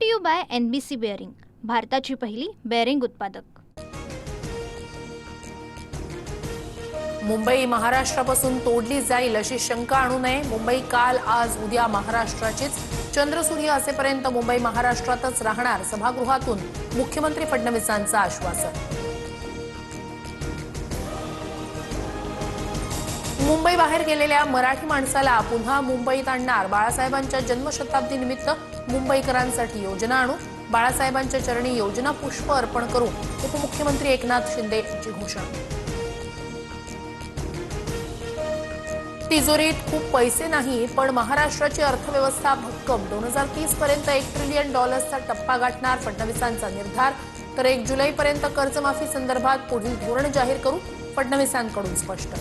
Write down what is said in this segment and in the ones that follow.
To you by NBC bearing, भारताची पहिली bearing उत्पादक। मुंबई महाराष्ट्रापासून तोडली जाईल अशी शंका आणू नये। मुंबई काल आज उद्या महाराष्ट्राचीच। चंद्रसूर्य असेपर्यंत मुंबई महाराष्ट्रातच राहणार, सभागृहातून मुख्यमंत्री फडणवीसांचं आश्वासन। मुंबई बाहेर गेलेल्या मराठी माणसाला पुन्हा मुंबईत आणणार, बाळासाहेबांच्या जन्मशताब्दी निमित्त मुंबईकरांसाठी योजना आणू, बाळासाहेबांच्या चरणी योजना पुष्प अर्पण करू, उपमुख्यमंत्री एकनाथ शिंदे यांची घोषणा। तिजोरीत खूप पैसे नाही, पण महाराष्ट्राची अर्थव्यवस्था भक्कम, 2030 पर्यंत $1 ट्रिलियन टप्पा गाठणार, फडणवीसांचा निर्धार। तर 1 जुलैपर्यंत कर्जमाफी संदर्भात पुढील धोरण जाहीर करू, फडणवीसांकडून स्पष्ट।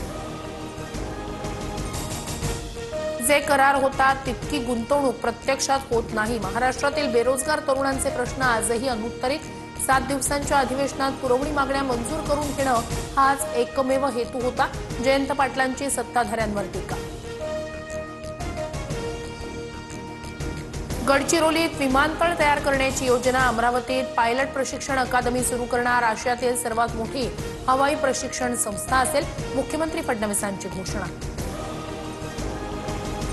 जे करार होतात तितकी गुंतवणूक प्रत्यक्षात होत नाही, महाराष्ट्रातील बेरोजगार तरुणांचे प्रश्न आजही अनुत्तरित। 7 दिवसांच्या अधिवेशनात पुरवणी मागण्या मंजूर करून घेणं हाच एकमेव हेतू होता, जयंत पाटलांची सत्ताधाऱ्यांवर टीका। गडचिरोलीत विमानतळ तयार करण्याची योजना, अमरावतीत पायलट प्रशिक्षण अकादमी सुरू करणार, आशियातील सर्वात मोठी हवाई प्रशिक्षण संस्था असेल, मुख्यमंत्री फडणवीसांची घोषणा।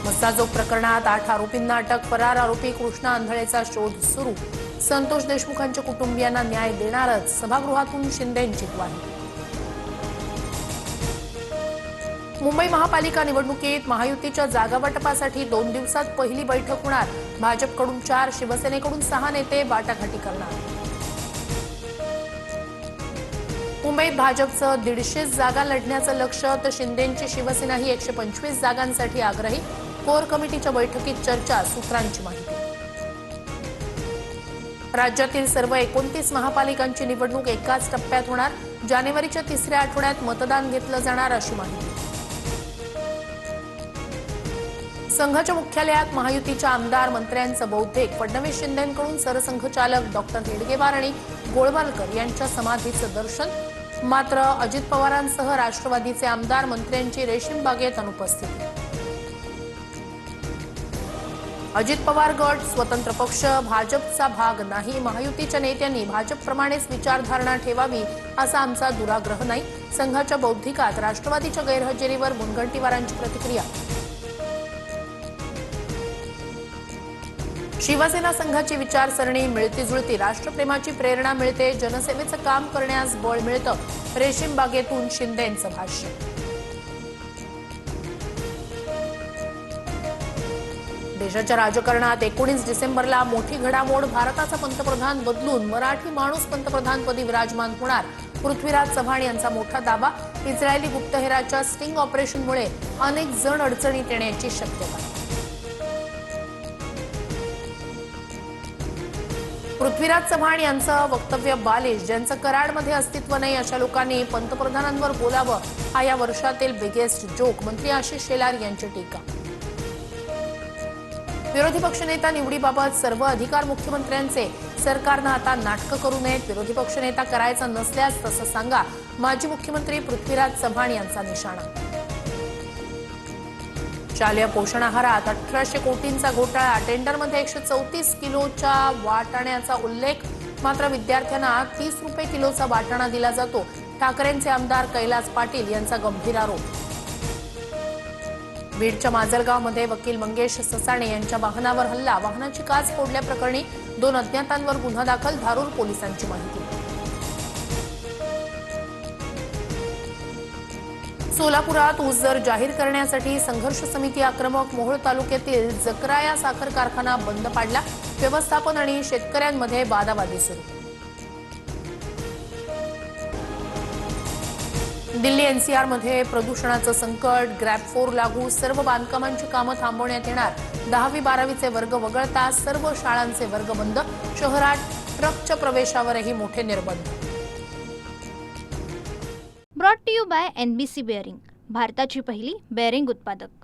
मस्साजोग प्रकरणात 8 आरोपींना अटक, फरार आरोपी कृष्णा आंधळेचा शोध सुरू, संतोष देशमुखांच्या कुटुंबियांना न्याय देणारच, सभागृहातून शिंदेंची ग्वाही। मुंबई महापालिका निवडणुकीत महायुतीच्या जागावाटपासाठी 2 दिवसात पहिली बैठक होणार, भाजपकडून 4, शिवसेनेकडून 6 नेते वाटाघाटी करणार। मुंबईत भाजपचं 150 जागा लढण्याचं लक्ष्य, तर शिंदेंची शिवसेनाही 125 जागांसाठी आग्रही, कोर कमिटीच्या बैठकीत चर्चा, सूत्रांची माहिती। राज्यातील सर्व 29 महापालिकांची निवडणूक एकाच टप्प्यात होणार, जानेवारीच्या 3ऱ्या आठवड्यात मतदान घेतलं जाणार, अशी माहिती। संघाच्या मुख्यालयात महायुतीच्या आमदार मंत्र्यांचं बौद्धिक, फडणवीस शिंदेंकडून सरसंघचालक डॉक्टर हेडगेवार आणि गोळवालकर यांच्या समाधीचं दर्शन, मात्र अजित पवारांसह राष्ट्रवादीचे आमदार मंत्र्यांची रेशीम बागेत अनुपस्थिती। अजित पवार गट स्वतंत्र पक्ष, भाजपचा भाग नाही, महायुतीच्या नेत्यांनी भाजपप्रमाणेच विचारधारणा ठेवावी असा आमचा दुराग्रह नाही, संघाच्या बौद्धिकात राष्ट्रवादीच्या गैरहजेरीवर मुनगंटीवारांची प्रतिक्रिया। शिवसेना संघाची विचारसरणी मिळती जुळती, राष्ट्रप्रेमाची प्रेरणा मिळते, जनसेवेचं काम करण्यास बळ मिळतं, रेशीम बागेतून शिंदेंचं भाष्य। देशाच्या राजकारणात 19 डिसेंबरला मोठी घडामोड, भारताचा पंतप्रधान बदलून मराठी माणूस पंतप्रधानपदी विराजमान होणार, पृथ्वीराज चव्हाण यांचा मोठा दावा, इस्रायली गुप्तहेराच्या स्टिंग ऑपरेशनमुळे अनेक जण अडचणीत येण्याची शक्यता। पृथ्वीराज चव्हाण यांचं वक्तव्य बालिश, ज्यांचं कराडमध्ये अस्तित्व नाही अशा लोकांनी पंतप्रधानांवर बोलावं, हा या वर्षातील बिगेस्ट जोक, मंत्री आशिष शेलार यांची टीका। विरोधी पक्षनेता निवडीबाबत सर्व अधिकार मुख्यमंत्र्यांचे, सरकारनं आता नाटकं करू नयेत, विरोधी पक्षनेता करायचा नसल्यास तसं सांगा, माजी मुख्यमंत्री पृथ्वीराज चव्हाण यांचा निशाणा। शालेय पोषण आहारात 1800 कोटींचा घोटाळा, टेंडरमध्ये 134 किलोच्या वाटाण्याचा उल्लेख, मात्र विद्यार्थ्यांना 30 रुपये किलोचा वाटाणा दिला जातो, ठाकरेंचे आमदार कैलास पाटील यांचा गंभीर आरोप। बीडच्या माजलगावमध्ये वकील मंगेश ससाणे यांच्या वाहनावर हल्ला, वाहनाची काच फोडल्याप्रकरणी 2 अज्ञातांवर गुन्हा दाखल, धारूर पोलिसांची माहिती। सोलापुरात ऊस दर जाहीर करण्यासाठी संघर्ष समिती आक्रमक, मोहोळ तालुक्यातील जकराया साखर कारखाना बंद पाडला, व्यवस्थापन आणि शेतकऱ्यांमध्ये वादावादी सुरू। दिल्ली NCRमध्ये प्रदूषणाचं संकट, ग्रॅब 4 लागू, सर्व बांधकामांची कामं थांबवण्यात येणार, 10वी-12वीचे वर्ग वगळता सर्व शाळांचे वर्ग बंद, शहरात ट्रकच्या प्रवेशावरही मोठे निर्बंध। Brought to you by NBC bearing, भारताची पहिली बेअरिंग उत्पादक।